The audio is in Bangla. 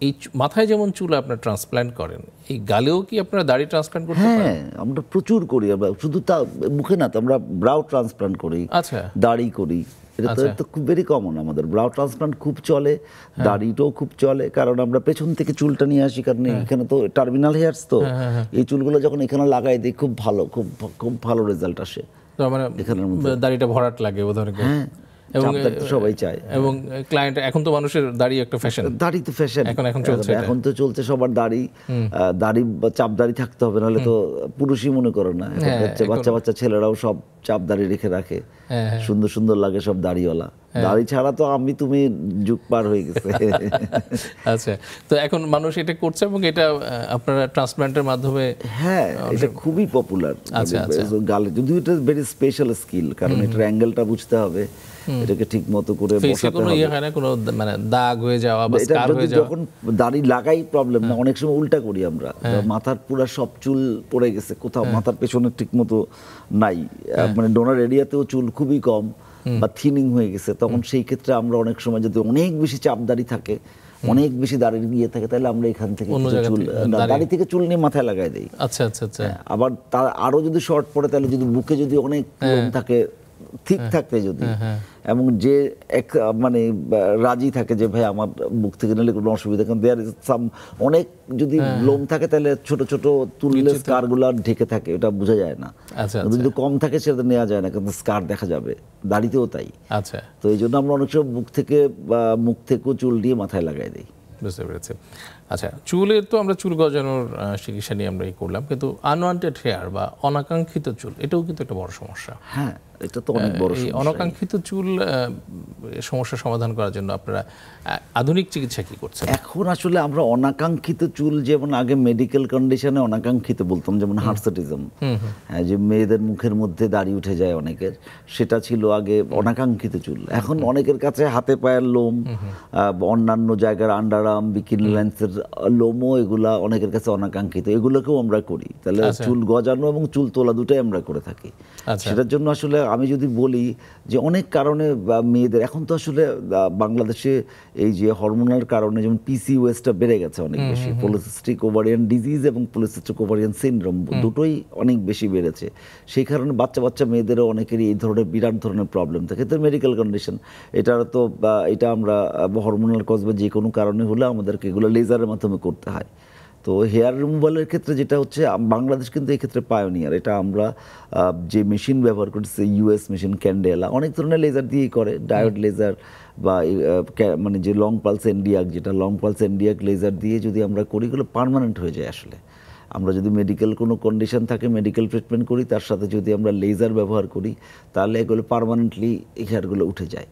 এই মাথায় যেমন চুল আপনার ট্রান্সপ্ল্যান্ট করেন, এই গালেও কি আপনারা দাড়ি ট্রান্সপ্ল্যান্ট করতে পারেন? হ্যাঁ, আমরা প্রচুর করি। আমরা শুধু তা মুখে না, তো আমরা ব্রাউ ট্রান্সপ্লান্ট করি, আচ্ছা দাড়ি করি। এটা তো খুব ভেরি কমন আমাদের। ব্রাউ ট্রান্সপ্লান্ট খুব চলে, দাড়িটাও খুব চলে, কারণ আমরা পেছন থেকে চুলটা নিয়ে আসি, কারণ এখানে তো টার্মিনাল হেয়ার্স, তো এই চুলগুলো যখন এখানে লাগাই দিই খুব ভালো, খুব খুব ভালো রেজাল্ট আসে। তো মানে দাড়িটা ভরাট লাগে বোধহয়। হ্যাঁ, এবং সবাই চায়। এবং ক্লায়েন্ট, এখন তো মানুষের দাড়ি একটা ফ্যাশন, দাড়ি তো ফ্যাশন, এখন চলছে, এখন তো চলছে সবার দাড়ি। দাড়ি বা চাপ দাড়ি থাকতে হবে, নাহলে তো পুরুষই মনে করে না। বাচ্চা বাচ্চা ছেলেরাও সব চাপ দাড়ি রেখে রাখে, সুন্দর সুন্দর লাগে সব দাড়িওয়ালা। দাড়ি ছাড়া তো আমি তুমি যুগ পার হয়ে গেছে। আচ্ছা, তো এখন মানুষ এটা করছে এবং এটা আপনারা ট্রান্সপ্ল্যান্টের মাধ্যমে। হ্যাঁ, এটা খুবই পপুলার। গালে যদিও এটা ভেরি স্পেশাল স্কিল, কারণ এটার অ্যাঙ্গেলটা বুঝতে হবে, এটাকে ঠিক মতো করে বসাতে হবে। ইয়ে হয় না কোনো মানে দাগ হয়ে যাওয়া বা স্কার হয়ে যাওয়া? যখন দাড়ি লাগাই প্রবলেম না, অনেক সময় উল্টা করি আমরা। মাথার পুরো সব চুল পড়ে গেছে, কোথাও মাথার পেছনে ঠিক মতো নাই, মানে ডোনার এরিয়াতেও চুল খুবই কম বা থিনিং হয়ে গেছে, তখন সেই ক্ষেত্রে আমরা অনেক সময় যদি অনেক বেশি চাপ দাড়ি থাকে, অনেক বেশি দাড়ির গিয়ে থাকে, তাহলে আমরা এখান থেকে চুল, দাড়ি থেকে চুল নিয়ে মাথায় লাগাই দেই। আচ্ছা আচ্ছা আচ্ছা। আবার তার আরো যদি শর্ট পড়ে, তাহলে যদি বুকে যদি অনেক লোম থাকে ঠিক থাকতে, যদি এবং যে মানে রাজি থাকে যে ভাই আমার বুক থেকে নিলে কোনো অসুবিধা, কারণ দেয়ার ইজ সাম, অনেক যদি লোম থাকে তাহলে ছোট ছোট তুললে স্কার গুলো ঢেকে থাকে, ওটা বোঝা যায় না। যদি কম থাকে সেটা নেওয়া যায় না, কিন্তু স্কার দেখা যাবে। দাড়িতেও তাই। আচ্ছা, তো এই জন্য আমরা অনেক সময় বুক থেকে বা মুখ থেকেও চুল দিয়ে মাথায় লাগাই দিই। বুঝতে পেরেছি। আচ্ছা, চুলের তো আমরা চুল গজানোর চিকিৎসা নিয়ে আমরা করলাম, কিন্তু আনওয়ান্টেড হেয়ার বা অনাকাঙ্ক্ষিত চুল, এটাও কিন্তু একটা বড় সমস্যা। হ্যাঁ, এটা তো অনেক বড় সমস্যা। অনাকাঙ্ক্ষিত চুল সমস্যা সমাধান করার জন্য আপনারা আধুনিক চিকিৎসা কি করছেন? এখন আসলে আমরা অনাকাঙ্ক্ষিত চুল, যেমন আগে মেডিকেল কন্ডিশনে অনাকাঙ্ক্ষিত বলতাম, যেমন হার্সেটিজম, যে মেয়েদের মুখের মধ্যে দাড়ি উঠে যায় অনেকের, সেটা ছিল আগে অনাকাঙ্ক্ষিত চুল। এখন অনেকের কাছে হাতে পায়ের লোম, অন্যান্য জায়গার আন্ডার আর্ম, বিকিনি লাইন্সের লোমও, এগুলা অনেকের কাছে অনাকাঙ্ক্ষিত, এগুলোকেও আমরা করি। তাহলে চুল গজানো এবং চুল তোলা দুটাই আমরা করে থাকি। সেটার জন্য আসলে আমি যদি বলি যে অনেক কারণে মেয়েদের এখন তো আসলে বাংলাদেশে এই যে হরমোনাল কারণে, যেমন পিসিওএসটা বেড়ে গেছে অনেক বেশি, পলিসিস্টিক ওভারিয়ান ডিজিজ এবং পলিসিস্টিক ওভারিয়ান সিনড্রোম দুটোই অনেক বেশি বেড়েছে। সেই কারণে বাচ্চা বাচ্চা মেয়েদেরও অনেকেরই এই ধরনের বিরাট ধরনের প্রবলেম থাকে। তো মেডিকেল কন্ডিশন, এটা তো এটা আমরা হরমোনাল কজ বা যে কোনো কারণে হলে আমাদেরকে এগুলো লেজারের মাধ্যমে করতে হয়। তো হেয়ার রিমুভালের ক্ষেত্রে যেটা হচ্ছে, বাংলাদেশ কিন্তু এই ক্ষেত্রে পায়োনিয়ার। এটা আমরা যে মেশিন ব্যবহার করছি, ইউএস মেশিন ক্যান্ডেলা, অনেক ধরনের লেজার দিয়েই করে, ডায়োড লেজার বা মানে যে লং পালস এনডিয়াক, যেটা লং পালস এনডিয়াক লেজার দিয়ে যদি আমরা করি, এগুলো পার্মানেন্ট হয়ে যায়। আসলে আমরা যদি মেডিকেল কোনো কন্ডিশন থাকে, মেডিকেল ট্রিটমেন্ট করি, তার সাথে যদি আমরা লেজার ব্যবহার করি, তাহলে এগুলো পার্মানেন্টলি এই হেয়ারগুলো উঠে যায়।